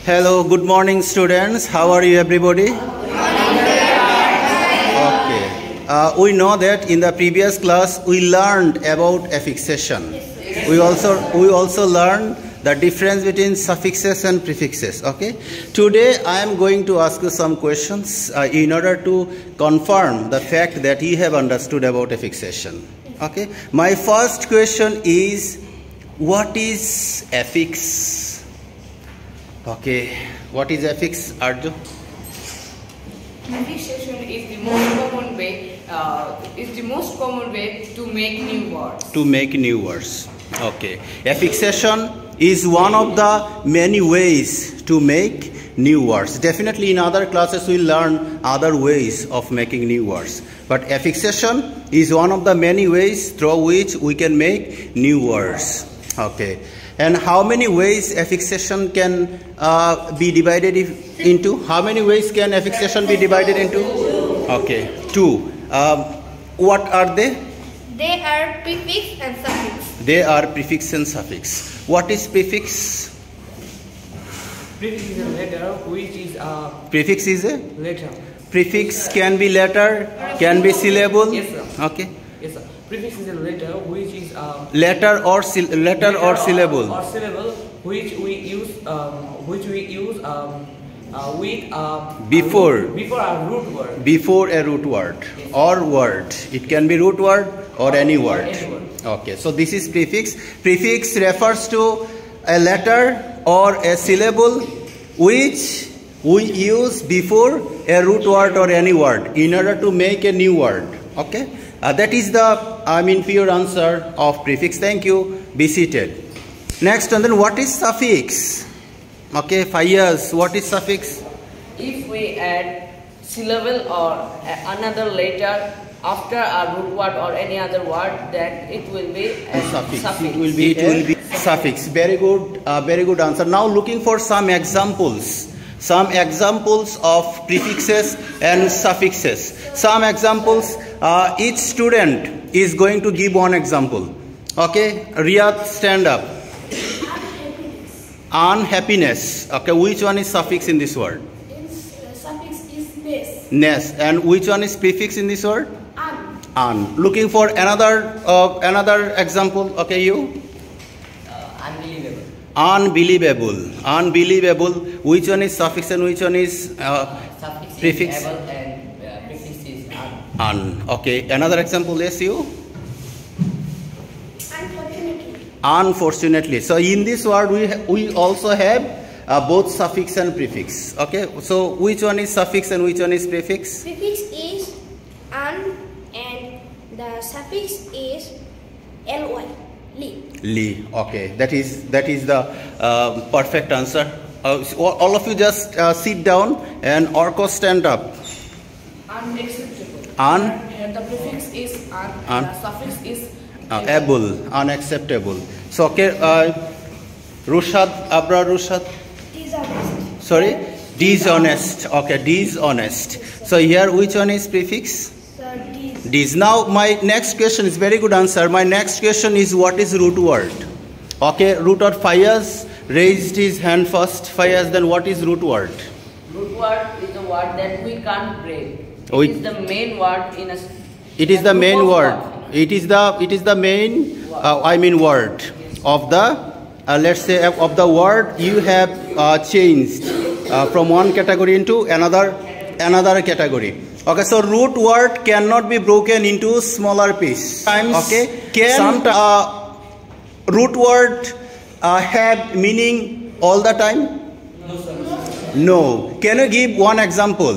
Hello, good morning students. How are you everybody? Okay. We know that in the previous class we learned about affixation. We also learned the difference between suffixes and prefixes. Okay. Today I am going to ask you some questions in order to confirm the fact that you have understood about affixation. Okay. My first question is, what is affix? Okay, what is affix, Arju? Affixation is the most common way to make new words. To make new words. Okay. Affixation is one of the many ways to make new words. Definitely in other classes we learn other ways of making new words. But affixation is one of the many ways through which we can make new words. Okay. And how many ways affixation can be divided into? How many ways can affixation be divided into? Okay, 2. What are they? They are prefix and suffix. They are prefix and suffix. What is prefix? Prefix is a letter which is a... Prefix is a? Letter. Prefix can be letter, can be syllable? Yes, sir. Okay. Yes, sir. Prefix is a letter which is a... Letter or syllable? Or syllable which we use with before a root word. Before a root word, yes, or word. It can be root word or any word. Okay, so this is prefix. Prefix refers to a letter or a syllable which we use before a root word or any word in order to make a new word. Okay, that is the pure answer of prefix. Thank you. Be seated. Next, and then what is suffix? Okay, Fayaz, what is suffix? If we add syllable or another letter after a root word or any other word, then it will be a suffix. It will be suffix. Very good answer. Now looking for some examples. Some examples of prefixes and suffixes. Some examples. Each student is going to give one example. Okay, Riyadh, stand up. Unhappiness. Okay, which one is suffix in this word? Suffix is ness. Ness. And which one is prefix in this word? Un. Looking for another example. Okay, you? Unbelievable. Unbelievable. Unbelievable. Which one is suffix and which one is prefix? Is able and prefix is un. Un. Okay. Another example. Yes, you? Unfortunately. So in this word we also have both suffix and prefix. Okay. So which one is suffix and which one is prefix? Prefix is un and the suffix is ly. Li. Okay. That is the perfect answer. All of you just sit down and Orko stand up. Unacceptable. And the prefix is the suffix is able, unacceptable. So okay, Rushad, Abra Rushad. Dishonest. Sorry, dishonest. Okay, dishonest. So here, which one is prefix? Dis. Now my next question is very good answer. My next question is, what is root word? Okay, root word. Fayaz raised his hand first. Fayaz, then what is root word? Root word is a word that we can't break. It is the main word in a... It is the main word. It is the main word of the let's say of the word you have changed from one category into another category. Okay, so root word cannot be broken into smaller piece. Okay, can root word have meaning all the time? No, sir. No. Can you give one example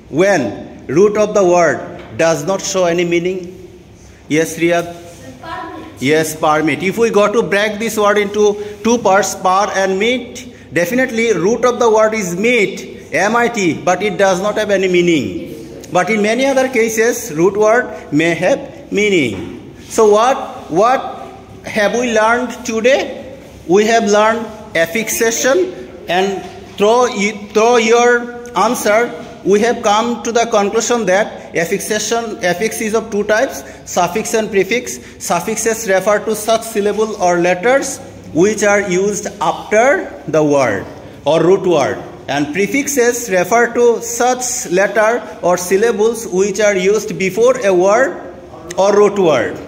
when root of the word does not show any meaning? Yes, Riyadh? Yes, permit. If we go to break this word into two parts, par and meet, definitely root of the word is meet, M-I-T, but it does not have any meaning. But in many other cases, root word may have meaning. So what have we learned today? We have learned affixation, and through your answer, we have come to the conclusion that affix is of two types, suffix and prefix. Suffixes refer to such syllable or letters which are used after the word, or root word. And prefixes refer to such letter or syllables which are used before a word or root word.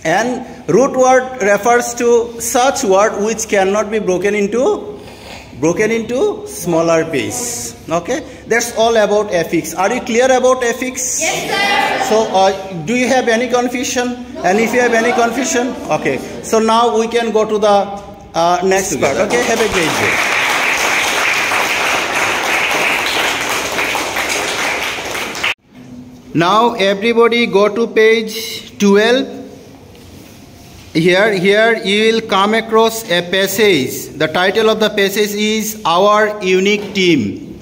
And root word refers to such word which cannot be broken into smaller piece. Okay, that's all about affix. Are you clear about affix? Yes, sir. So do you have any confusion? And if you have any confusion, okay, so now we can go to the next part. Okay, have a great day. Now everybody go to page 12. Here you will come across a passage. The title of the passage is Our Unique Team.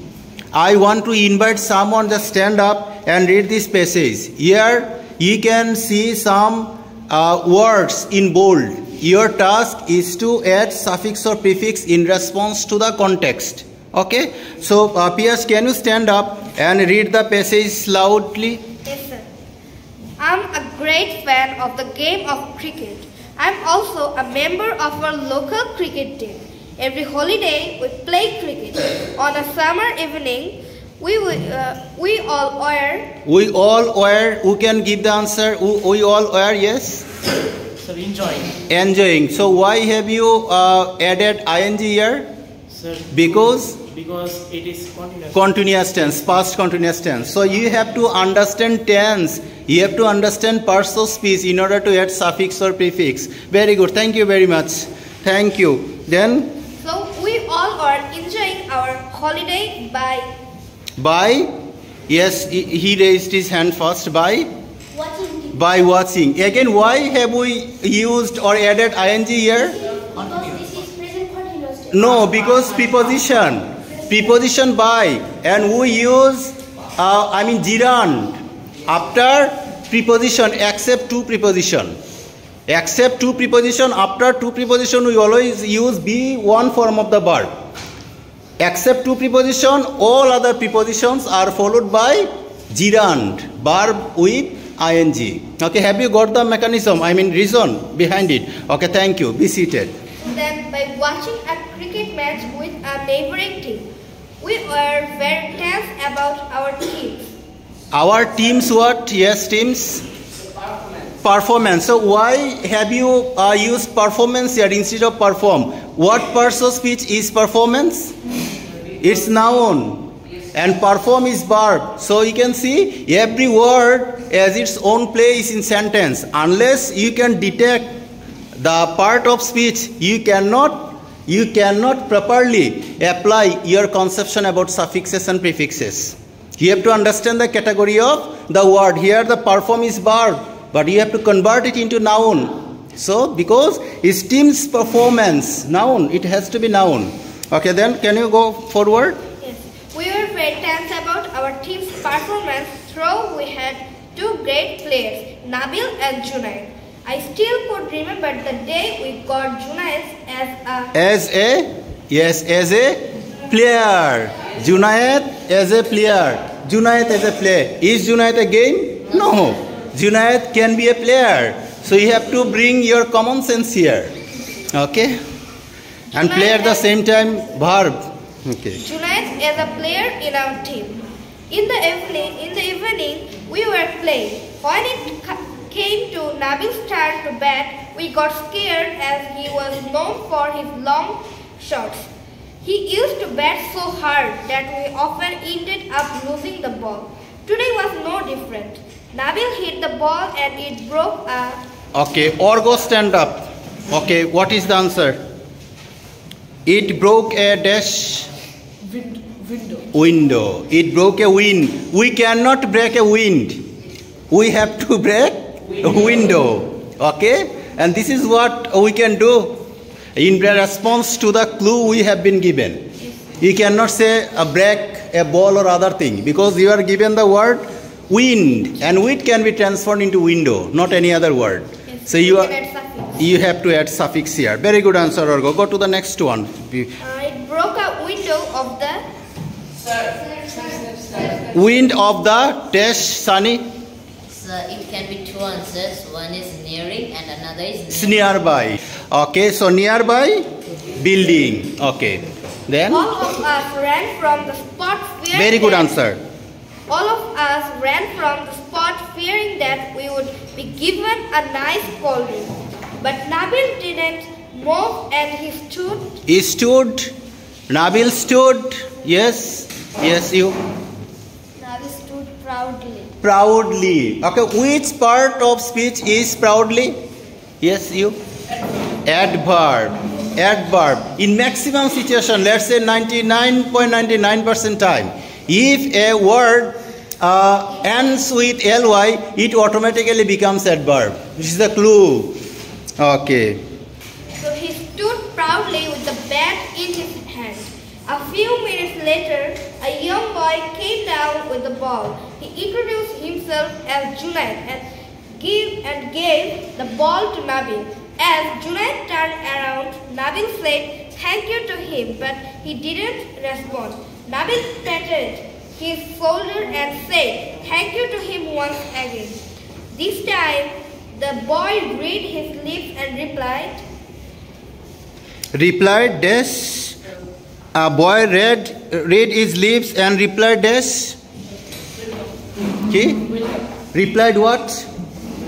I want to invite someone to stand up and read this passage. Here you can see some words in bold. Your task is to add suffix or prefix in response to the context. Okay, so Piers, can you stand up and read the passage loudly? Yes, sir. I'm a great fan of the game of cricket. I'm also a member of our local cricket team. Every holiday we play cricket. On a summer evening, we all wear. We all wear. Who can give the answer? We all wear. Yes. Sir, enjoying. Enjoying. So why have you added ing here? Sir, Because it is continuous. Continuous tense, past continuous tense. So you have to understand tense. You have to understand parts of speech in order to add suffix or prefix. Very good. Thank you very much. Thank you. Then So we all are enjoying our holiday by, yes, he raised his hand first. By watching. by watching. Again, why have we used or added ing here? Because this is present continuous tense. No, because preposition by, and we use gerund after preposition except two preposition. Except two preposition, after two preposition we always use be one form of the verb. Except two preposition, all other prepositions are followed by gerund, verb with ing. Okay, have you got the mechanism, reason behind it? Okay, thank you. Be seated. Then by watching a cricket match with a neighboring team, we were very tense about our teams. Our teams what? Yes, teams? Performance. So why have you used performance here instead of perform? What parts of speech is performance? It's noun. And perform is verb. So you can see every word has its own place in sentence. Unless you can detect the part of speech, you cannot properly apply your conception about suffixes and prefixes. You have to understand the category of the word. Here the perform is verb, but you have to convert it into noun. So because it's team's performance, noun, it has to be noun. Okay, then can you go forward? Yes. We were very tense about our team's performance, though we had two great players, Nabil and Junaid. I still could remember the day we got Junaid as a player. Junaid as a player. Junaid as a player. Is Junaid a game? No. Junaid can be a player. So you have to bring your common sense here. Okay? And play at the same time verb. Okay. Junaid is a player in our team. In the evening, we were playing. When it came to Nabil's turn to bat, we got scared as he was known for his long shots. He used to bat so hard that we often ended up losing the ball. Today was no different. Nabil hit the ball and it broke a... Okay, or go stand up. Okay, what is the answer? It broke a dash... Window. It broke a wind. We cannot break a wind. We have to break a window. Okay? And this is what we can do in response to the clue we have been given. You cannot say break a ball or other thing because you are given the word wind, and wind can be transformed into window, not any other word. Yes, so you have to add suffix here. Very good answer, Orgo. Go to the next one. It broke a window of the... Wind of the dash, Sunny. So it can be two answers. One is nearing and another is nearby. Okay, so nearby building. Okay. Then? All of us ran from the spot fearing Very good that- answer. All of us ran from the spot fearing that we would be given a nice scolding. But Nabil didn't move and he stood. He stood. Nabil stood. Yes. Yes, you. Nabil stood proudly. Proudly. Okay, which part of speech is proudly? Yes, you. Adverb. Adverb. In maximum situation, let's say 99.99% time, if a word ends with ly, it automatically becomes adverb. Which is the clue. Okay. So he stood proudly with the bat in his hand. A few minutes later, a young boy came down with the ball. He introduced himself as Junaid and gave the ball to Nabil. As Junaid turned around, Nabil said thank you to him, but he didn't respond. Nabil patted his shoulder and said thank you to him once again. This time, the boy read his lips and replied, Replied dash. A boy read his lips and replied dash. Okay. Replied what?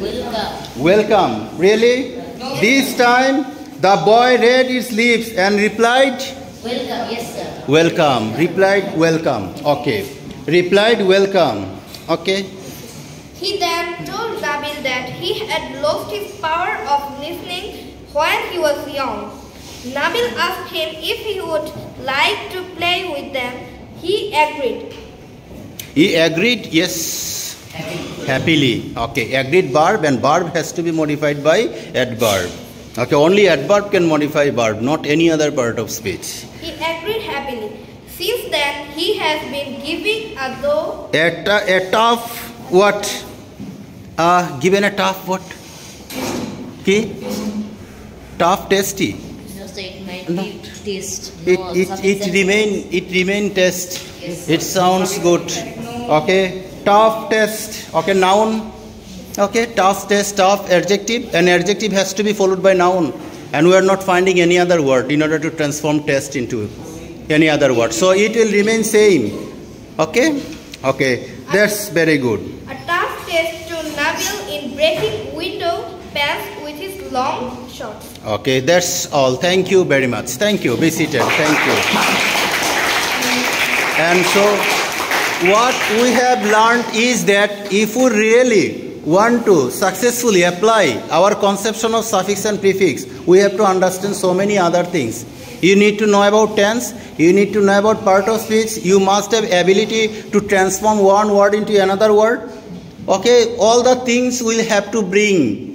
Welcome. Welcome. Really? This time the boy read his lips and replied Welcome. Yes, sir. welcome. Replied welcome. Okay. Replied welcome. Okay. He then told Nabil that he had lost his power of listening when he was young. Nabil asked him if he would like to play with them. He agreed. He agreed, yes. Happily. Okay. Agreed verb, and verb has to be modified by adverb. Okay. Only adverb can modify verb, not any other part of speech. He agreed happily. Since then, he has been giving a though. A tough what? Given a tough what? Okay. Tough tasty. No, so it might No. be taste. No, It remain test. It sounds good. Okay. Tough test. Okay. Noun. Okay. Tough test. Tough adjective. An adjective has to be followed by noun, and we are not finding any other word in order to transform test into any other word. So it will remain same. Okay. Okay. That's very good. A tough test to Nabil in breaking window panes with his long shorts. Okay, that's all. Thank you very much. Thank you. Be seated. Thank you. And so, what we have learned is that if we really want to successfully apply our conception of suffix and prefix, we have to understand so many other things. You need to know about tense. You need to know about part of speech. You must have ability to transform one word into another word. Okay, all the things we'll have to bring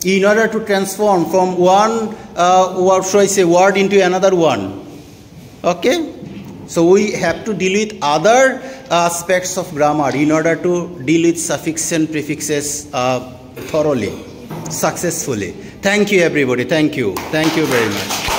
in order to transform from one word into another one. Okay, so we have to deal with other aspects of grammar in order to deal with suffixes and prefixes thoroughly, successfully. Thank you, everybody. Thank you very much.